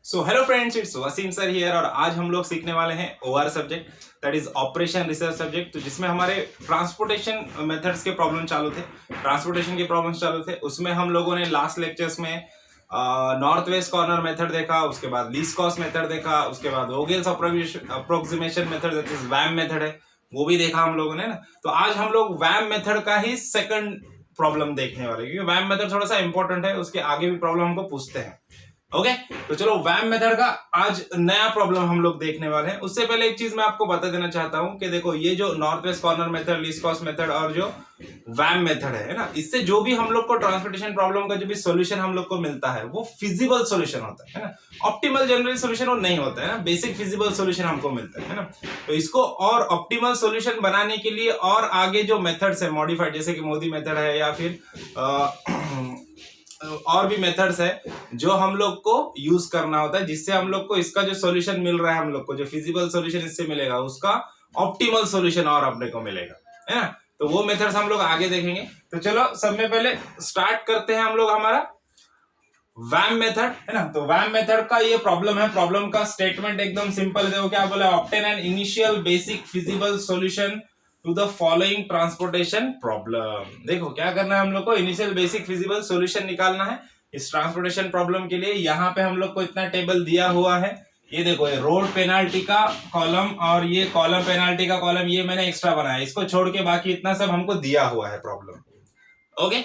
So hello friends, it's Wasim sir here और आज हम लोग सीखने वाले हैं OR subject, that is operation research subject. तो जिसमें हमारे ट्रांसपोर्टेशन मेथड्स के प्रॉब्लम चालू थे, ट्रांसपोर्टेशन के प्रॉब्लम्स चालू थे। उसमें हम लोगों ने लास्ट लेक्चर्स में नॉर्थ वेस्ट कॉर्नर मेथड देखा, उसके बाद लीस्ट कॉस्ट मेथड देखा, उसके बाद Vogel's approximation method that is VAM method है, वो भी देखा हम लोगों ने ना। तो आज हम लोग वैम मेथड का ही सेकंड प्रॉब्लम देखने वाले, क्योंकि वैम मेथड थोड़ा सा इंपॉर्टेंट है, उसके आगे भी प्रॉब्लम हमको पूछते हैं। ओके तो चलो वैम मेथड का आज नया प्रॉब्लम हम लोग देखने वाले हैं। उससे पहले एक चीज मैं आपको बता देना चाहता हूं कि देखो, ये जो north west corner method, least cost method और जो वैम मेथड है ना, इससे जो भी हम लोग को ट्रांसपोर्टेशन प्रॉब्लम का जो भी सॉल्यूशन हम लोग को मिलता है वो फिजिबल सॉल्यूशन होता है ना। ऑप्टिमल जनरल सॉल्यूशन वो नहीं होता है ना, बेसिक फिजिबल सॉल्यूशन हमको मिलता है ना। तो इसको और ऑप्टिमल सॉल्यूशन बनाने के लिए और आगे जो मेथड्स है मॉडिफाइड, जैसे कि मोदी मेथड है या फिर और भी मेथड्स है जो हम लोग को यूज करना होता है, जिससे हम लोग को इसका जो सॉल्यूशन मिल रहा है, हम लोग को जो फिजिबल सॉल्यूशन इससे मिलेगा उसका ऑप्टिमल सॉल्यूशन और अपने को मिलेगा, है ना। तो वो मेथड्स हम लोग आगे देखेंगे। तो चलो सब में पहले स्टार्ट करते हैं हम लोग हमारा वैम मेथड, है ना। तो वैम मेथड का ये प्रॉब्लम है, प्रॉब्लम का स्टेटमेंट एकदम सिंपल है। देखो क्या बोला, obtain an initial basic feasible solution to the following transportation problem. देखो क्या करना है हम लोग को, इनिशियल बेसिक फिजिबल सॉल्यूशन निकालना है इस ट्रांसपोर्टेशन प्रॉब्लम के लिए। यहाँ पे हम लोग को इतना टेबल दिया हुआ है, ये देखो, ये रोड पेनाल्टी का कॉलम और ये कॉलम पेनाल्टी का कॉलम, ये मैंने एक्स्ट्रा बनाया, इसको छोड़ के बाकी इतना सब हमको दिया हुआ है प्रॉब्लम। ओके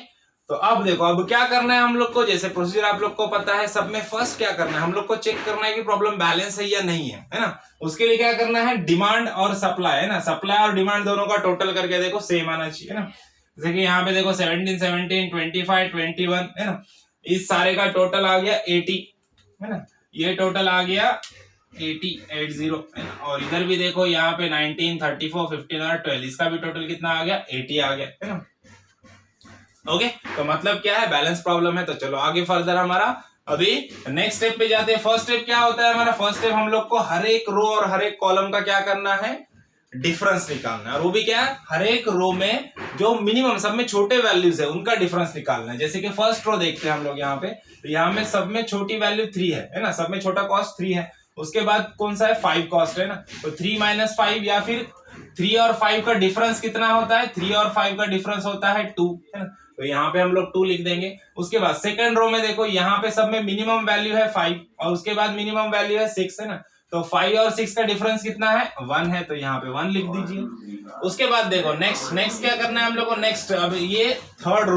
तो अब देखो, अब क्या करना है हम लोग को, जैसे प्रोसीजर आप लोग को पता है सब में। फर्स्ट क्या करना है हम लोग को, चेक करना है कि प्रॉब्लम बैलेंस है या नहीं है ना। उसके लिए क्या करना है, डिमांड और सप्लाई, है ना, सप्लाई और डिमांड दोनों का टोटल करके देखो सेम आना चाहिए ना। जैसे कि यहाँ पे देखो 17, 17, 25, 21 है ना, इस सारे का टोटल आ गया 80, है ना। ये टोटल आ गया 80 है ना। और इधर भी देखो यहाँ पे 19, 34, 15 और 12, इसका भी टोटल कितना आ गया, 80 आ गया, है ना। ओके तो मतलब क्या है, बैलेंस प्रॉब्लम है। तो चलो आगे फर्दर हमारा अभी नेक्स्ट स्टेप पे जाते हैं। फर्स्ट स्टेप क्या होता है हमारा, फर्स्ट स्टेप हम लोग को हर एक रो और हर एक कॉलम का क्या करना है, डिफरेंस निकालना है। और वो भी क्या है, हर एक रो में जो मिनिमम सब में छोटे वैल्यूज है उनका डिफरेंस निकालना है। जैसे कि फर्स्ट रो देखते हैं हम लोग यहाँ पे, तो यहाँ में सब में छोटी वैल्यू 3 है ना, सब में छोटा कॉस्ट 3 है। उसके बाद कौन सा है, 5 कॉस्ट है ना। तो 3 - 5 या फिर 3 और 5 का डिफरेंस कितना होता है, 3 और 5 का डिफरेंस होता है 2, है ना। तो यहाँ पे हम लोग 2 लिख देंगे। उसके बाद सेकंड रो में देखो, यहाँ पे सब में मिनिमम वैल्यू है 5 और उसके बाद मिनिमम वैल्यू है 6, है ना। तो 5 और 6 का डिफरेंस कितना है, 1 है, तो यहाँ पे 1 लिख दीजिए। उसके बाद देखो नेक्स्ट क्या करना है हम लोग को, नेक्स्ट अब ये थर्ड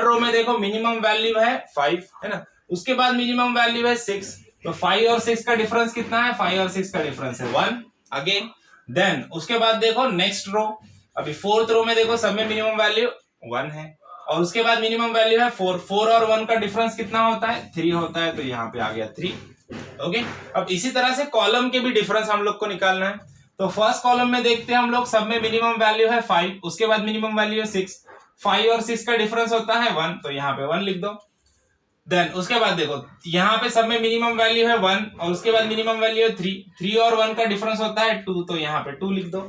रो में देखो मिनिमम वैल्यू है 5, है ना। उसके बाद मिनिमम वैल्यू है 6, तो 5 और 6 का डिफरेंस कितना है, 5 और 6 का डिफरेंस है 1 अगेन। देन उसके बाद देखो नेक्स्ट रो, अभी फोर्थ रो में देखो सब में मिनिमम वैल्यू 1 है और उसके बाद मिनिमम वैल्यू है 4 और 1 का डिफरेंस कितना होता है, 3 होता है, तो यहाँ पे आ गया 3। ओके अब इसी तरह से कॉलम के भी डिफरेंस हम लोग को निकालना है। तो फर्स्ट कॉलम में देखते हैं हम लोग, सब में मिनिमम वैल्यू है 5, उसके बाद मिनिमम वैल्यू है 6, 5 और 6 का डिफरेंस होता है 1, तो यहाँ पे 1 लिख दो। देन उसके बाद देखो यहाँ पे सब में मिनिमम वैल्यू है 1 और उसके बाद मिनिमम वैल्यू है 3 और 1 का डिफरेंस होता है 2, तो यहाँ पे 2 लिख दो।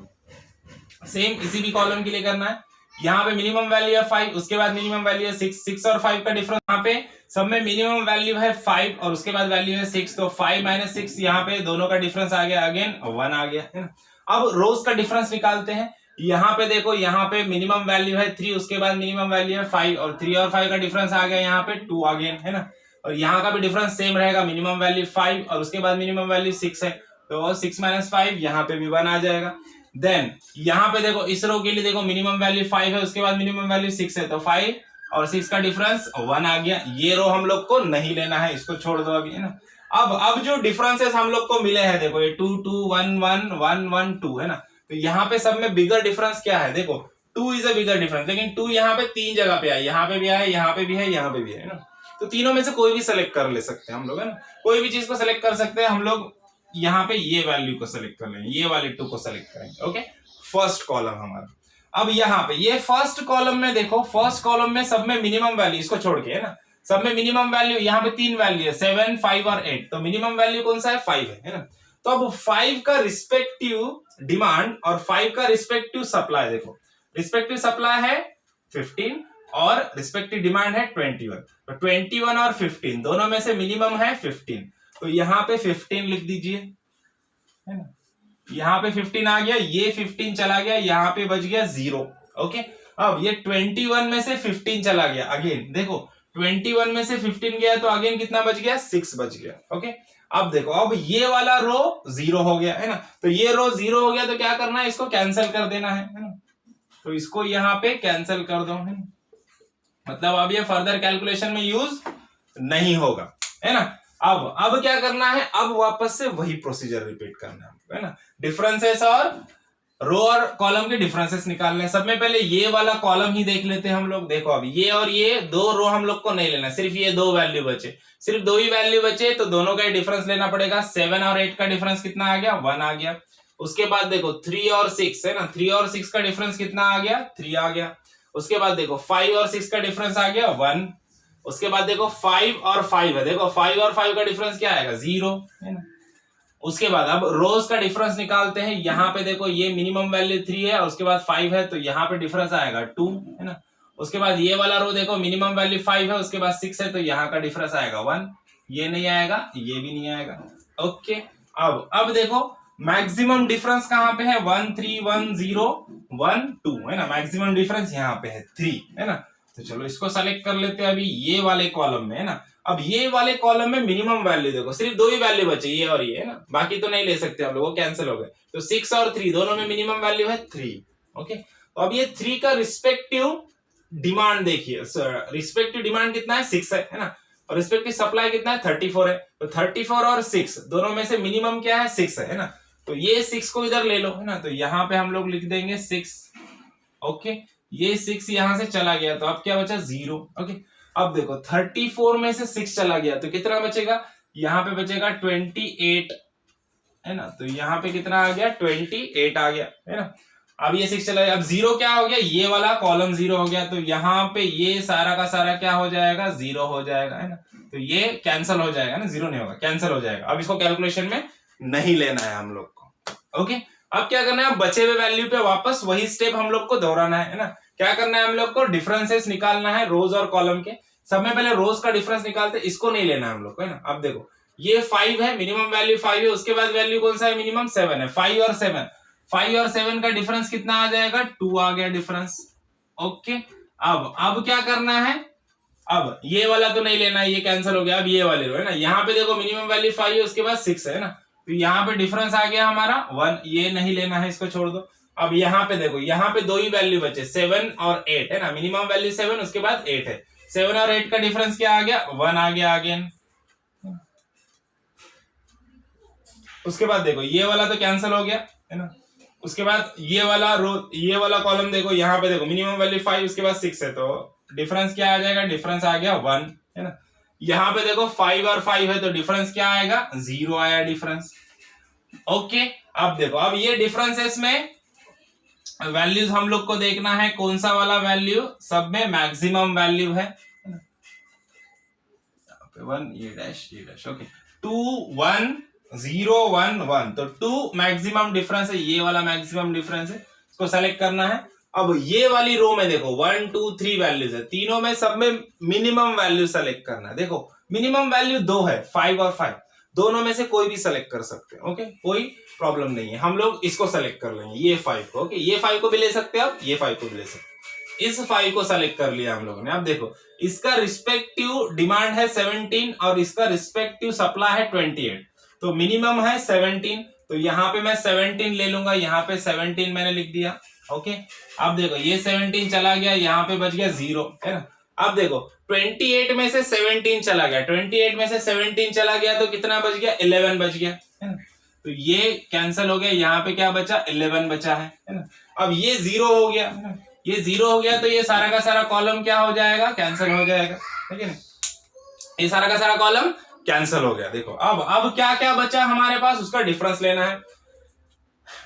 सेम इसी भी कॉलम के लिए करना है। यहाँ पे मिनिमम वैल्यू है 5, उसके बाद मिनिमम वैल्यू है 6 और 5 का डिफरेंस, यहाँ पे सब में मिनिमम वैल्यू है 5 और उसके बाद वैल्यू है 6, तो 5 - 6 यहाँ पे दोनों का डिफरेंस आ गया, अगेन 1 आ गया, है ना। अब रोज का डिफरेंस निकालते हैं। यहाँ पे देखो, यहाँ पे मिनिमम वैल्यू है 3, उसके बाद मिनिमम वैल्यू है 5 और 3 और 5 का डिफरेंस आ गया यहाँ पे 2 अगेन, है ना। और यहाँ का भी डिफरेंस सेम रहेगा, मिनिमम वैल्यू 5 और उसके बाद मिनिमम वैल्यू 6 है, तो 6 - 5 यहाँ पे भी 1 आ जाएगा। देन यहाँ पे देखो इस रो के लिए देखो मिनिमम वैल्यू 5 है, उसके बाद मिनिमम वैल्यू 6 है, तो 5 और 6 का डिफरेंस 1 आ गया। ये रो हम लोग को नहीं लेना है, इसको छोड़ दो अभी, है ना। अब जो डिफरेंसेस हम लोग को मिले हैं देखो, ये 2 2 1 1 1 1 2, है ना। तो यहाँ पे सब में बिगर डिफरेंस क्या है, देखो 2 इज अ बिगर डिफरेंस, लेकिन 2 यहाँ पे 3 जगह पे है, यहाँ पे भी है, यहाँ पे भी है, यहाँ पे भी है ना। तो तीनों में से कोई भी सेलेक्ट कर ले सकते हैं हम लोग, है ना। कोई भी चीज को सेलेक्ट कर सकते हैं हम लोग। यहाँ पे ये वैल्यू को सेलेक्ट कर लेंगे, ये वाले 2 को सेलेक्ट करेंगे। ओके फर्स्ट कॉलम हमारा। अब यहाँ पे ये फर्स्ट कॉलम में देखो, फर्स्ट कॉलम में सब में मिनिमम वैल्यू, इसको छोड़ के, है ना, सब में मिनिमम वैल्यू यहाँ पे 3 वैल्यू है, 7 5 और 8, तो मिनिमम वैल्यू कौन सा है, 5 है ना। तो अब 5 का रिस्पेक्टिव डिमांड और 5 का रिस्पेक्टिव सप्लाई देखो, रिस्पेक्टिव सप्लाई है 15 और रिस्पेक्टिव डिमांड है 21, तो 21 और 15 दोनों में से मिनिमम है 15। तो यहाँ पे 15 लिख दीजिए, है ना, यहाँ पे 15 आ गया, ये 15 चला गया, यहाँ पे बच गया 0। ओके, अब ये 21 में से 15 चला गया, अगेन देखो 21 में से 15 गया तो अगेन कितना बच गया, 6 बच गया। ओके, अब देखो, अब ये वाला रो 0 हो गया, है ना, तो ये रो 0 हो गया तो क्या करना है, इसको कैंसिल कर देना है ना, तो इसको यहाँ पे कैंसिल कर दो, है ना, मतलब अब ये फर्दर कैलकुलेशन में यूज नहीं होगा, है ना। अब क्या करना है, अब वापस से वही प्रोसीजर रिपीट करना है ना, डिफरेंसेस और रो और कॉलम के डिफरेंसेस निकालने हैं। सब में पहले ये वाला कॉलम ही देख लेते हैं हम लोग। देखो अब ये और ये दो रो हम लोग को नहीं लेना, सिर्फ ये दो वैल्यू बचे, सिर्फ दो ही वैल्यू बचे, तो दोनों का ही डिफरेंस लेना पड़ेगा। 7 और 8 का डिफरेंस कितना आ गया, 1 आ गया। उसके बाद देखो 3 और 6 है ना, 3 और 6 का डिफरेंस कितना आ गया, 3 आ गया। उसके बाद देखो 5 और 6 का डिफरेंस आ गया 1। उसके बाद देखो 5 और 5 है, देखो 5 और 5 का डिफरेंस क्या आएगा, 0, है ना। उसके बाद अब रोज का डिफरेंस निकालते हैं। यहाँ पे देखो ये मिनिमम वैल्यू 3 है और उसके बाद 5 है, तो यहाँ पे डिफरेंस आएगा 2, है ना। उसके बाद ये वाला रो देखो मिनिमम वैल्यू 5 है, उसके बाद 6 है, तो यहाँ का डिफरेंस आएगा 1। ये नहीं आएगा, ये भी नहीं आएगा। ओके, अब देखो मैक्सिमम डिफरेंस कहाँ पे है, 1 3 1 0 1 2, है ना। मैक्सिमम डिफरेंस यहाँ पे है 3, है ना। तो चलो इसको सेलेक्ट कर लेते हैं अभी ये वाले कॉलम में, है ना। अब ये वाले कॉलम में मिनिमम वैल्यू देखो, सिर्फ दो ही वैल्यू बचे, ये और ये, है ना, बाकी तो नहीं ले सकते हम लोग, वो कैंसिल हो गए। तो 6 और 3 दोनों में मिनिमम वैल्यू है 3। ओके, तो अब ये 3 का रिस्पेक्टिव डिमांड देखिए, रिस्पेक्टिव डिमांड कितना है, 6 है ना, और रिस्पेक्टिव सप्लाई कितना है, 34 है। तो 34 और 6 दोनों में से मिनिमम क्या है, 6 है ना। तो ये 6 को इधर ले लो, है ना, तो यहाँ पे हम लोग लिख देंगे 6। ओके, ये 6 यहां से चला गया, तो अब क्या बचा, 0। ओके, अब देखो 34 में से 6 चला गया तो कितना बचेगा, यहाँ पे बचेगा 28, है ना। तो यहाँ पे कितना आ गया, 28 आ गया, है ना। अब ये 6 चला गया, अब 0 क्या हो गया, ये वाला कॉलम 0 हो गया, तो यहाँ पे ये सारा का सारा क्या हो जाएगा, 0 हो जाएगा, है ना। तो ये कैंसिल हो जाएगा ना, 0 नहीं होगा, कैंसिल हो जाएगा। अब इसको कैलकुलेशन में नहीं लेना है हम लोग को। ओके, अब क्या करना है, बचे हुए वैल्यू पे वापस वही स्टेप हम लोग को दोहराना है ना। क्या करना है हम लोग को, डिफरेंसेस निकालना है रोज और कॉलम के। सब में पहले रोज का डिफरेंस निकालते, इसको नहीं लेना है हम लोग को, है ना। अब देखो ये 5 है, मिनिमम वैल्यू 5 है, उसके बाद वैल्यू कौन सा है, मिनिमम 7 है। 5 और 7 का डिफरेंस कितना आ जाएगा, 2 आ गया डिफरेंस। ओके, अब क्या करना है, अब ये वाला तो नहीं लेना है, ये कैंसिल हो गया। अब ये वाले है ना, यहाँ पे देखो मिनिमम वैल्यू 5 है, उसके बाद 6 है ना, तो यहाँ पे डिफरेंस आ गया हमारा 1, ये नहीं लेना है, इसको छोड़ दो। अब यहाँ पे देखो, यहाँ पे दो ही वैल्यू बचे, 7 और 8, है ना, मिनिमम वैल्यू 7, उसके बाद 8 है। 7 और 8 का डिफरेंस क्या आ गया, 1 आ गया अगेन। उसके बाद देखो ये वाला तो कैंसिल हो गया, है ना। उसके बाद ये वाला कॉलम देखो, यहाँ पे देखो मिनिमम वैल्यू 5, उसके बाद 6 है, तो डिफरेंस क्या आ जाएगा, डिफरेंस आ गया 1, है ना। यहाँ पे देखो 5 और 5 है, तो डिफरेंस क्या आएगा, 0 आया डिफरेंस। ओके, अब देखो, अब ये डिफरेंसेस में वैल्यूज हम लोग को देखना है, कौन सा वाला वैल्यू सब में मैक्सिमम वैल्यू है। 1 ये डैश। ओके, 2 1 0 1 1, तो 2 मैक्सिमम डिफरेंस है, ये वाला मैक्सिमम डिफरेंस है, इसको सेलेक्ट करना है। अब ये वाली रो में देखो 1 2 3 वैल्यूज है, तीनों में सब में मिनिमम वैल्यू सेलेक्ट करना है। देखो मिनिमम वैल्यू 2 है, 5 और 5, दोनों में से कोई भी सेलेक्ट कर सकते हैं। ओके, कोई प्रॉब्लम नहीं है, हम लोग इसको सेलेक्ट कर लेंगे, ये 5 को। ओके, ये 5 को भी ले सकते हैं आप, ये 5 को भी ले सकते हैं। इस 5 को सेलेक्ट कर लिया हम लोगों ने। अब देखो इसका रिस्पेक्टिव डिमांड है 17 और इसका रिस्पेक्टिव सप्लाई है 28, तो मिनिमम है 17, तो यहाँ पे मैं 17 ले लूंगा, यहाँ पे 17 मैंने लिख दिया। ओके, अब देखो ये 17 चला गया, यहाँ पे बच गया 0, है ना। अब देखो 28 में से 17 चला गया, 28 में से 17 चला गया, तो कितना बच गया, 11 बच गया, है ना। तो ये कैंसिल हो गया, यहाँ पे क्या बचा, 11 बचा है ना। अब ये 0 हो गया, है ना, ये 0 हो गया, तो ये सारा का सारा कॉलम क्या हो जाएगा, कैंसिल हो जाएगा, ठीक है ना। ये सारा का सारा कॉलम कैंसिल हो गया। देखो अब क्या क्या बचा हमारे पास, उसका डिफरेंस लेना है।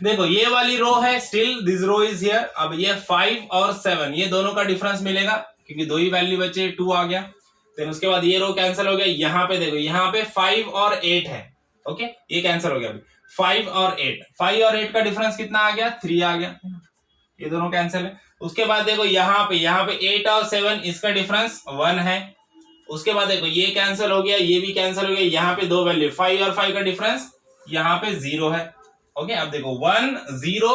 देखो ये वाली रो है, still this row is here. अब ये 5 और 7 ये दोनों का डिफरेंस मिलेगा, क्योंकि दो ही वैल्यू बचे, 2 आ गया। फिर उसके बाद ये रो कैंसिल हो गया। यहाँ पे देखो, यहाँ पे 5 और 8 है। ओके, ये कैंसिल हो गया। अभी 5 और 8 का डिफरेंस कितना आ गया, 3 आ गया, ये दोनों कैंसिल है। उसके बाद देखो यहाँ पे 8 और 7 इसका डिफरेंस 1 है। उसके बाद देखो ये कैंसिल हो गया, ये भी कैंसिल हो गया, यहाँ पे दो वैल्यू 5 और 5 का डिफरेंस यहाँ पे 0 है। ओके, अब देखो 1 0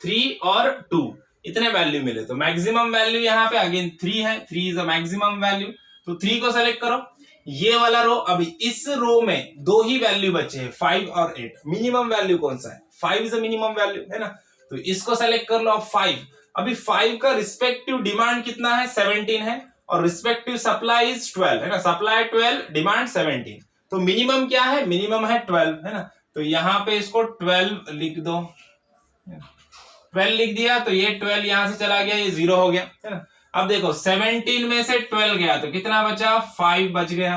3 और 2 इतने वैल्यू मिले, तो मैक्सिमम वैल्यू यहाँ पे अगेन 3 है, 3 इज अ मैक्सिमम वैल्यू, तो 3 को सेलेक्ट करो। ये वाला रो, अभी इस रो में दो ही वैल्यू बचे हैं 5 और 8, मिनिमम वैल्यू कौन सा है? 5 इज अ मिनिमम वैल्यू है ना, तो इसको सेलेक्ट कर लो। अब 5, अभी 5 का रिस्पेक्टिव डिमांड कितना है? 17 है, और रिस्पेक्टिव सप्लाई इज 12 है ना, सप्लाई 12 डिमांड 17, तो मिनिमम क्या है? मिनिमम है 12 है ना, तो यहाँ पे इसको 12 लिख दो, 12 लिख दिया, तो ये 12 यहां से चला गया, ये 0 हो गया है ना। अब देखो 17 में से 12 गया तो कितना बचा? 5 बच गया,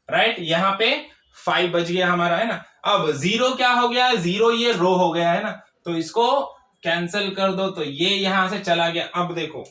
राइट, यहाँ पे 5 बच गया हमारा है ना। अब 0 क्या हो गया? 0 ये रो हो गया है ना, तो इसको कैंसिल कर दो, तो ये यहां से चला गया। अब देखो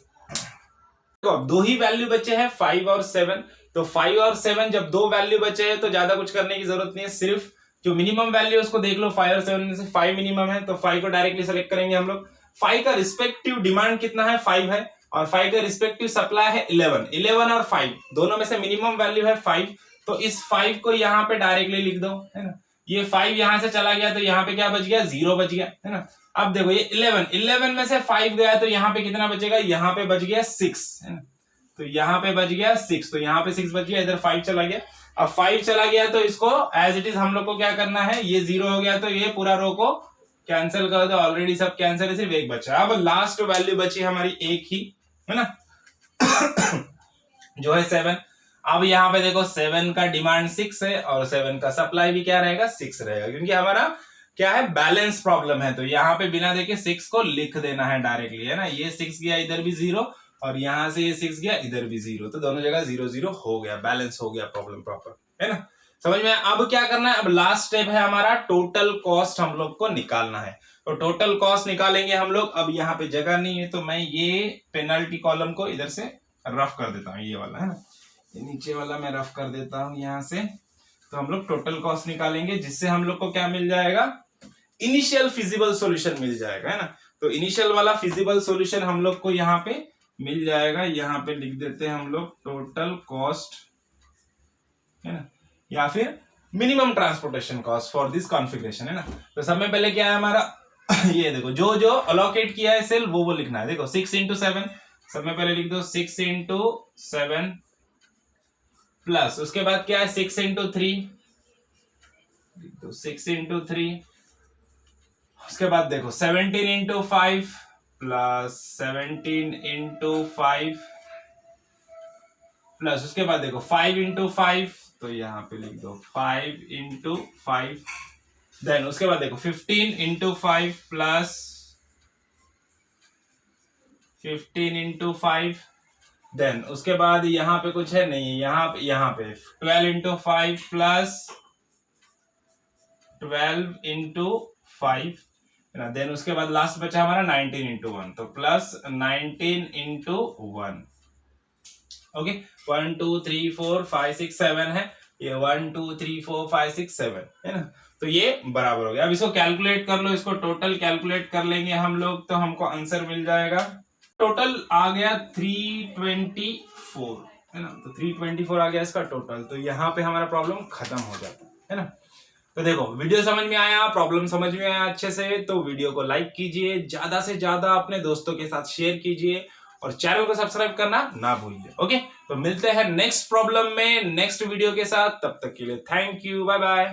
तो अब दो ही वैल्यू बचे हैं 5 और 7, तो 5 और 7 जब दो वैल्यू बचे हैं तो ज्यादा कुछ करने की जरूरत नहीं है, सिर्फ जो मिनिमम वैल्यू है उसको देख लो। 5 और 7 में से 5 मिनिमम है, तो 5 को डायरेक्टली सेलेक्ट करेंगे हम लोग। 5 का रिस्पेक्टिव डिमांड कितना है? 5 है, और 5 का रिस्पेक्टिव सप्लाई है 11। 11 और 5 दोनों में से मिनिमम वैल्यू है 5, तो इस 5 को यहाँ पे डायरेक्टली लिख दो है ना। ये 5 यहां से चला गया, तो यहाँ पे क्या बच गया? 0 बच गया है ना। अब देखो ये 11 में से 5 गया, तो यहाँ पे कितना बचेगा? यहाँ पे बच गया 6 है ना, तो यहाँ पे बच गया 6, तो यहाँ पे 6 बच गया, इधर 5 चला गया। अब 5 चला गया तो इसको एज इट इज हम लोग को क्या करना है? ये 0 हो गया, तो ये पूरा रो को कैंसिल कर दो, ऑलरेडी सब कैंसिल है, सिर्फ एक बचा। अब लास्ट वैल्यू बची हमारी एक ही है ना जो है 7। अब यहाँ पे देखो 7 का डिमांड 6 है, और 7 का सप्लाई भी क्या रहेगा? 6 रहेगा, क्योंकि हमारा क्या है? बैलेंस प्रॉब्लम है, तो यहाँ पे बिना देखे 6 को लिख देना है डायरेक्टली है ना। ये 6 गया, इधर भी 0, और यहां से ये 6 गया, इधर भी 0, तो दोनों जगह 0 0 हो गया, बैलेंस हो गया प्रॉब्लम प्रॉपर है ना। समझ में? अब क्या करना है? अब लास्ट स्टेप है हमारा टोटल कॉस्ट हम लोग को निकालना है, तो टोटल कॉस्ट निकालेंगे हम लोग। अब यहाँ पे जगह नहीं है, तो मैं ये पेनल्टी कॉलम को इधर से रफ कर देता हूँ, ये वाला है ना, ये नीचे वाला मैं रफ कर देता हूँ यहाँ से। तो हम लोग टोटल कॉस्ट निकालेंगे, जिससे हम लोग को क्या मिल जाएगा? इनिशियल फिजिबल सॉल्यूशन मिल जाएगा है ना। तो इनिशियल वाला फिजिबल सॉल्यूशन हम लोग को यहाँ पे मिल जाएगा, यहाँ पे लिख देते हैं हम लोग टोटल कॉस्ट है ना, या फिर minimum transportation cost for this configuration है ना। तो सब में पहले क्या है हमारा ये देखो जो जो अलोकेट किया है सेल वो लिखना है। देखो 6 into 7, सब में पहले लिख दो 6 into 7 प्लस उसके बाद क्या है 6 into 3, लिख दो 6 into 3, उसके बाद देखो 17 into 5 प्लस 17 into 5 प्लस उसके बाद देखो 5 into 5, तो यहाँ पे लिख दो 5 into 5, देन उसके बाद देखो 15 into 5 प्लस 15 into 5, देन उसके बाद यहाँ पे कुछ है नहीं, यहाँ पे 12 into 5 प्लस 12 into 5 ना, देन उसके बाद लास्ट बचा हमारा 19 into 1, तो प्लस 19 into 1। ओके 1 2 3 4 5 6 7 है, ये 1 2 3 4 5 6 7 है ना, तो ये बराबर हो गया। अब इसको कैलकुलेट कर लो, इसको टोटल कैलकुलेट कर लेंगे हम लोग, तो हमको आंसर मिल जाएगा, टोटल आ गया 324 है ना, तो 324 आ गया इसका टोटल। तो यहाँ पे हमारा प्रॉब्लम खत्म हो जाता है ना। तो देखो वीडियो समझ में आया, प्रॉब्लम समझ में आया अच्छे से, तो वीडियो को लाइक कीजिए, ज्यादा से ज्यादा अपने दोस्तों के साथ शेयर कीजिए, और चैनल को सब्सक्राइब करना ना भूलिए। ओके, तो मिलते हैं नेक्स्ट प्रॉब्लम में नेक्स्ट वीडियो के साथ, तब तक के लिए थैंक यू, बाय बाय।